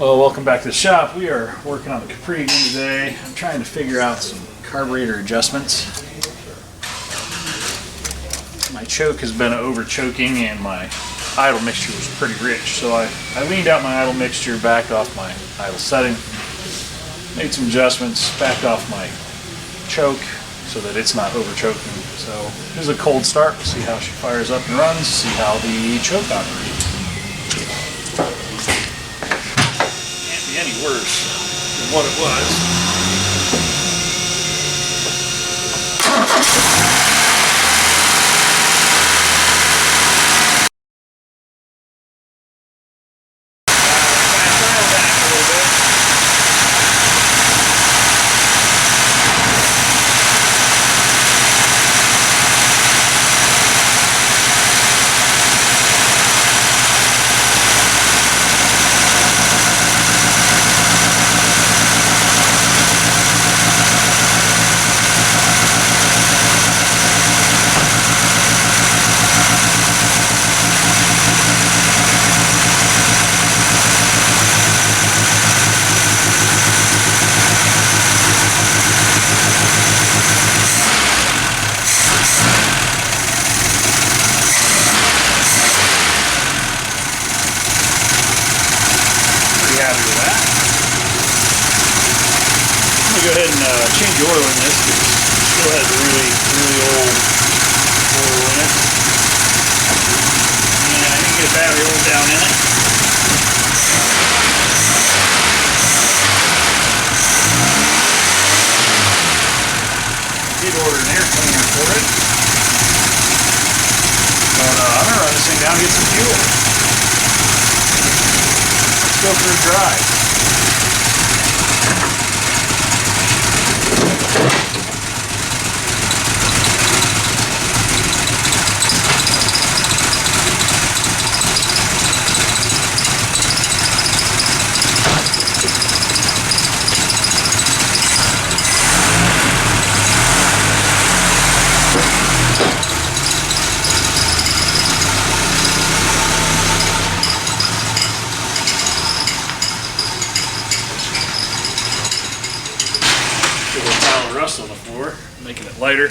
Well, welcome back to the shop. We are working on the Capri again today. I'm trying to figure out some carburetor adjustments. My choke has been over choking and my idle mixture was pretty rich, so I leaned out my idle mixture, backed off my idle setting, made some adjustments, backed off my choke so that it's not over choking. So here's a cold start. We'll see how she fires up and runs, see how the choke operates. Any worse than what it was. Go ahead and change the oil in this because it still has really old oil in it. And I need to get a battery oil down in it. I did order an air cleaner for it. But I'm going to run this thing down and get some fuel. Let's go for a drive. Rust on the floor, making it lighter.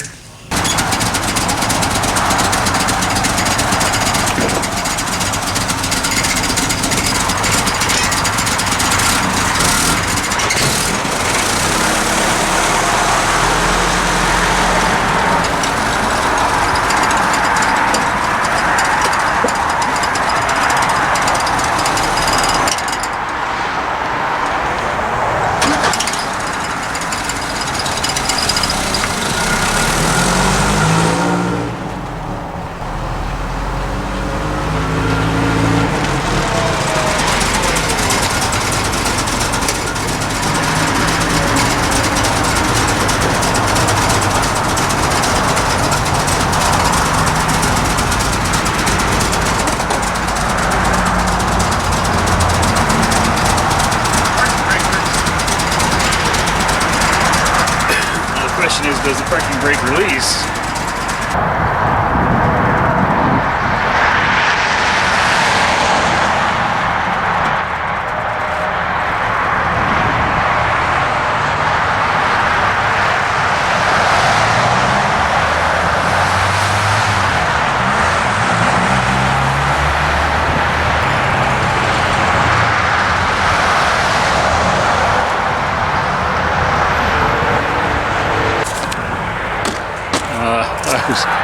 Does the parking brake release?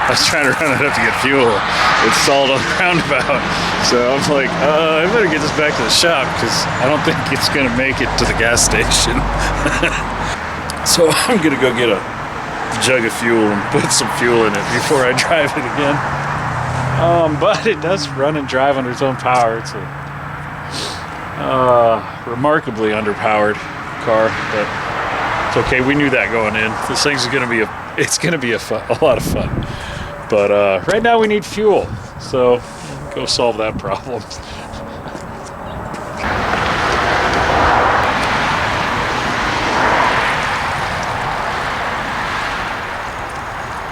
I was trying to run it up to get fuel. It stalled on the roundabout. So I'm like, I better get this back to the shop because I don't think it's going to make it to the gas station. So I'm going to go get a jug of fuel and put some fuel in it before I drive it again. But it does run and drive under its own power. It's a remarkably underpowered car, but it's okay. We knew that going in. This thing's going to be a lot of fun. But right now we need fuel, so go solve that problem.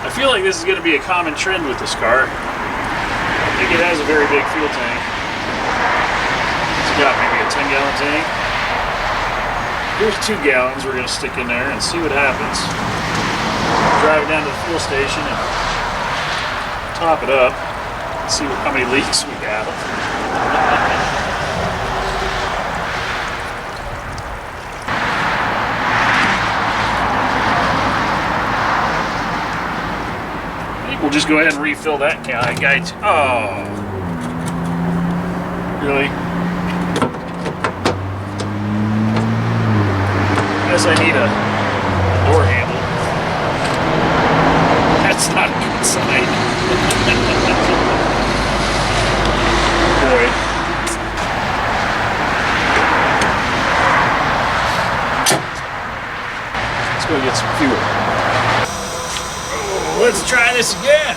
I feel like this is going to be a common trend with this car. I think it has a very big fuel tank. It's got maybe a 10-gallon tank. Here's 2 gallons we're going to stick in there and see what happens. Drive it down to the fuel station and top it up and see how many leaks we got. I think we'll just go ahead and refill that guy. Oh, really? Guess I need a door handle. That's not a good sign. Boy. Let's go get some fuel. Oh, let's try this again.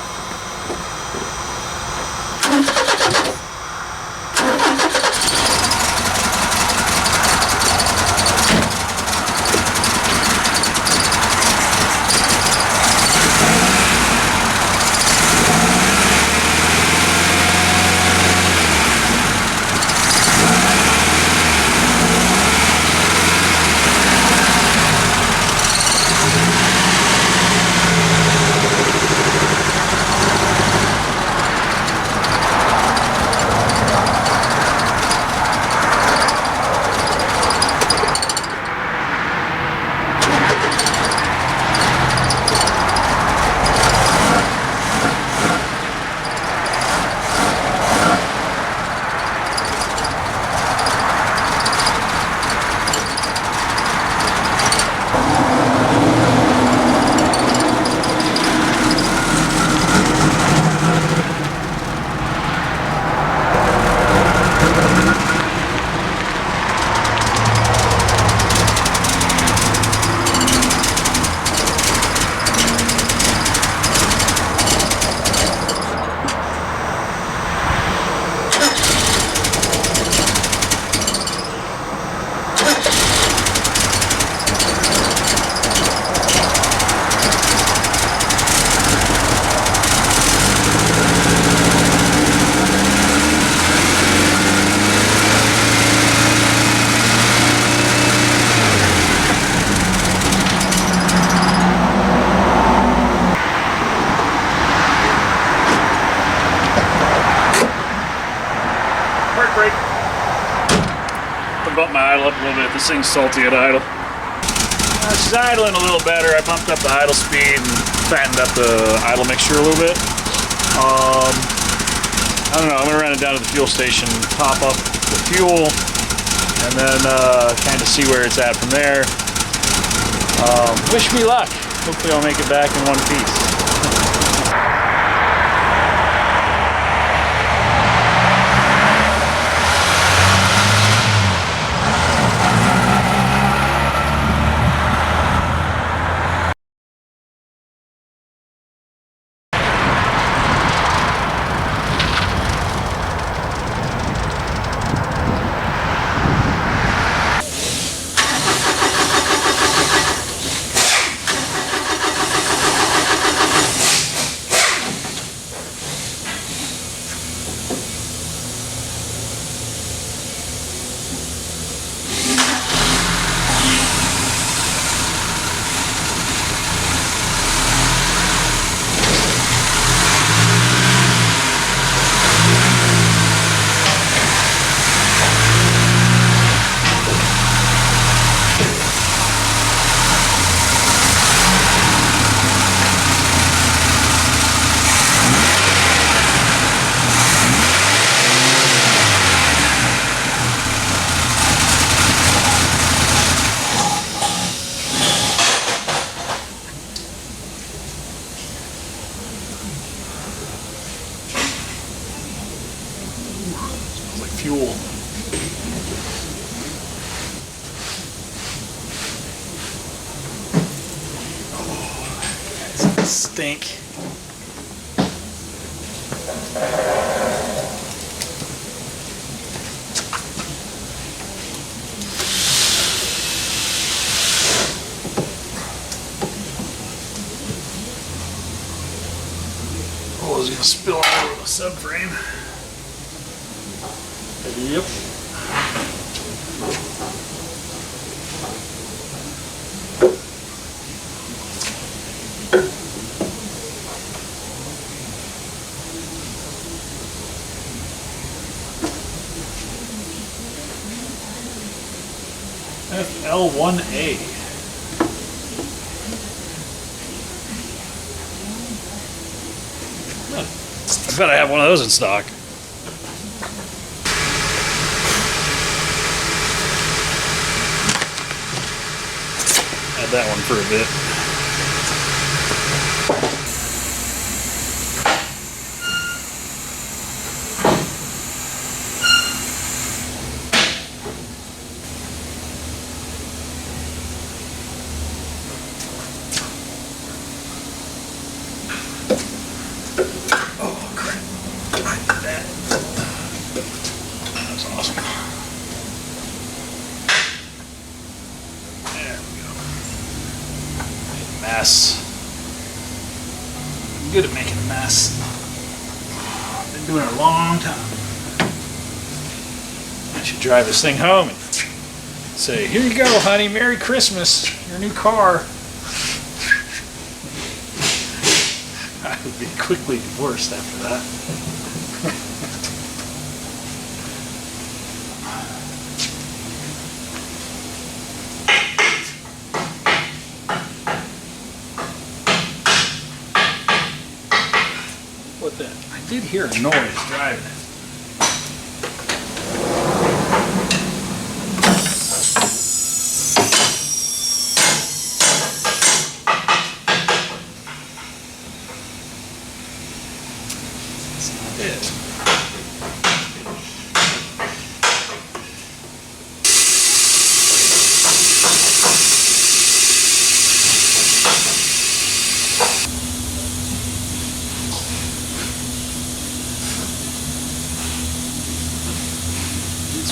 Bump my idle up a little bit. This thing's salty at idle. She's idling a little better. I bumped up the idle speed and fattened up the idle mixture a little bit. I don't know. I'm gonna run it down to the fuel station, top up the fuel, and then kind of see where it's at from there. Wish me luck. Hopefully, I'll make it back in one piece. Fuel. Oh, it's stink. Oh, it's gonna spill all over the subframe. Yep. FL1A. I bet I have one of those in stock. Had that one for a bit. Mess. I'm good at making a mess. Been doing it a long time. I should drive this thing home and say, "Here you go, honey, Merry Christmas, your new car." I would be quickly divorced after that. I did hear a noise driving it. That's not it.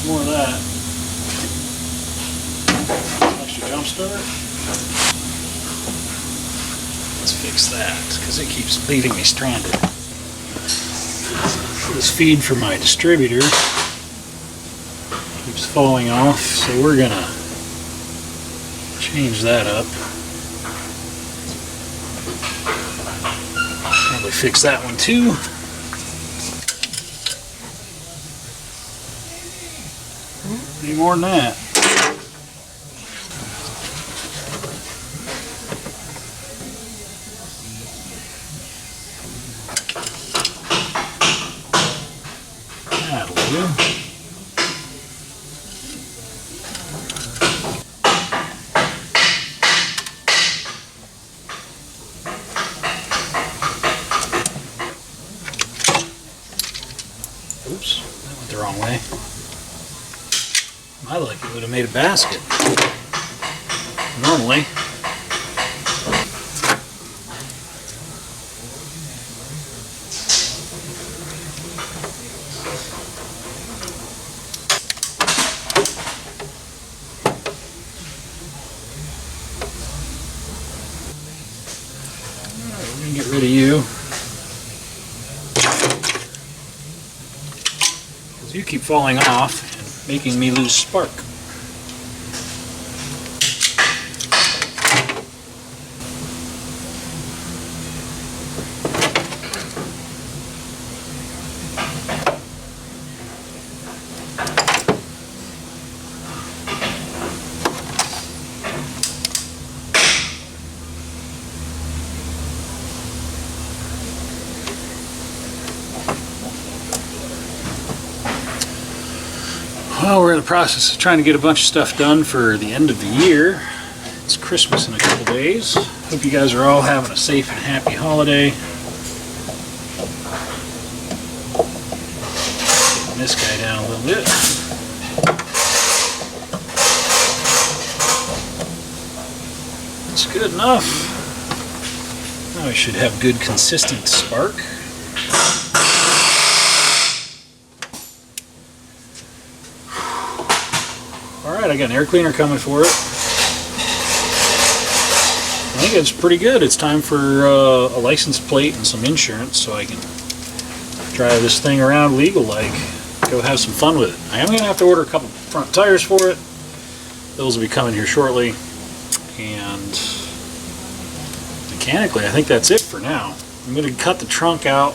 More of that. Extra jump start. Let's fix that because it keeps leaving me stranded. This feed for my distributor keeps falling off, so we're gonna change that up. Probably fix that one too. Any more than that. That'll do. Oops, that went the wrong way. I like it would have made a basket. Normally. Alright, we're going to get rid of you. Because you keep falling off. Making me lose spark. Well, we're in the process of trying to get a bunch of stuff done for the end of the year. It's Christmas in a couple days. Hope you guys are all having a safe and happy holiday. Getting this guy down a little bit. It's good enough. Now we should have good consistent spark. Alright, I got an air cleaner coming for it. I think it's pretty good. It's time for a license plate and some insurance so I can drive this thing around legal-like. Go have some fun with it. I am going to have to order a couple front tires for it. Those will be coming here shortly. And the mechanically, I think that's it for now. I'm going to cut the trunk out,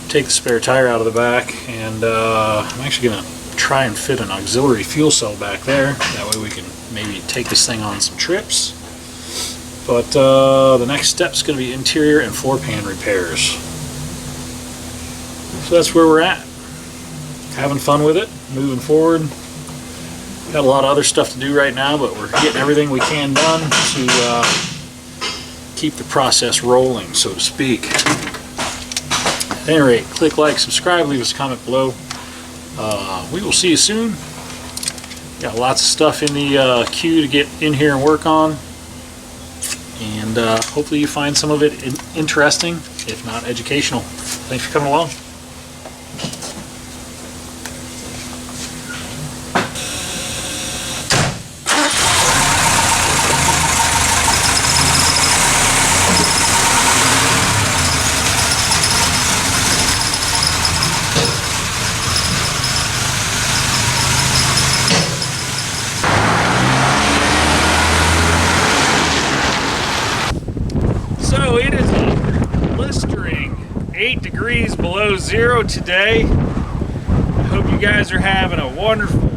take the spare tire out of the back, and I'm actually going to try and fit an auxiliary fuel cell back there. That way we can maybe take this thing on some trips. But the next step is going to be interior and floor pan repairs. So that's where we're at. Having fun with it, moving forward. Got a lot of other stuff to do right now, but we're getting everything we can done to keep the process rolling, so to speak. At any rate, click like, subscribe, leave us a comment below. We will see you soon. Got lots of stuff in the queue to get in here and work on. And hopefully you find some of it interesting, if not educational. Thanks for coming along. So it is a blistering 8 degrees below zero today. I hope you guys are having a wonderful,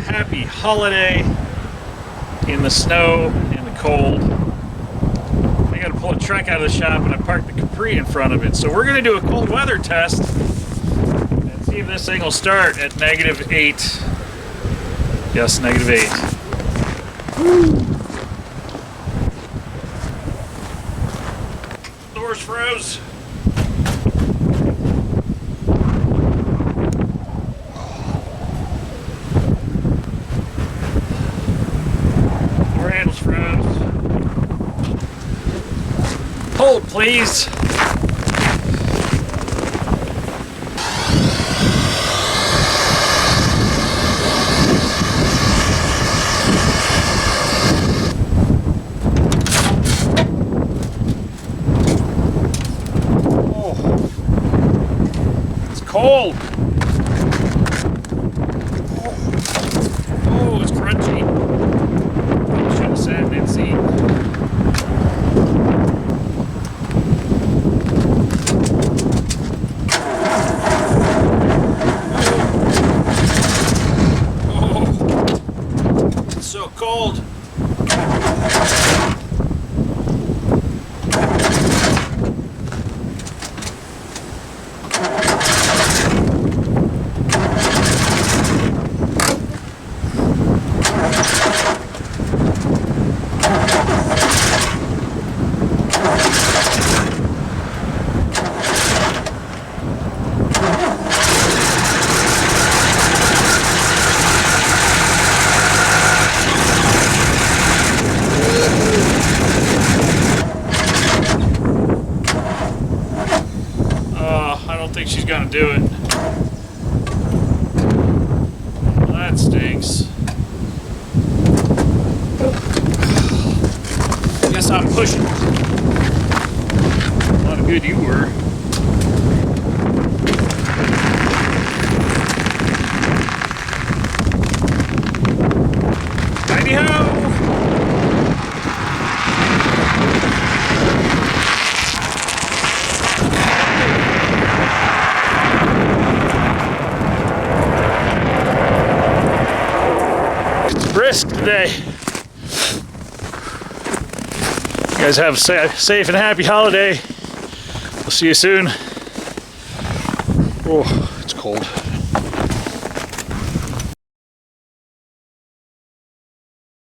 happy holiday in the snow and the cold. I got to pull a truck out of the shop and I parked the Capri in front of it. So we're going to do a cold weather test and see if this thing will start at -8. Yes, -8. Woo. Doors froze. Door handles froze. Hold, please. Cold. Oh, it's crunchy. Should have sat in that seat. Oh, it's so cold. I don't think she's gonna do it. Well, that stinks. Guess I'm pushing. A lot of good you were. Righty-ho! Brisk today. You guys have a safe and happy holiday. We'll see you soon. Oh, it's cold.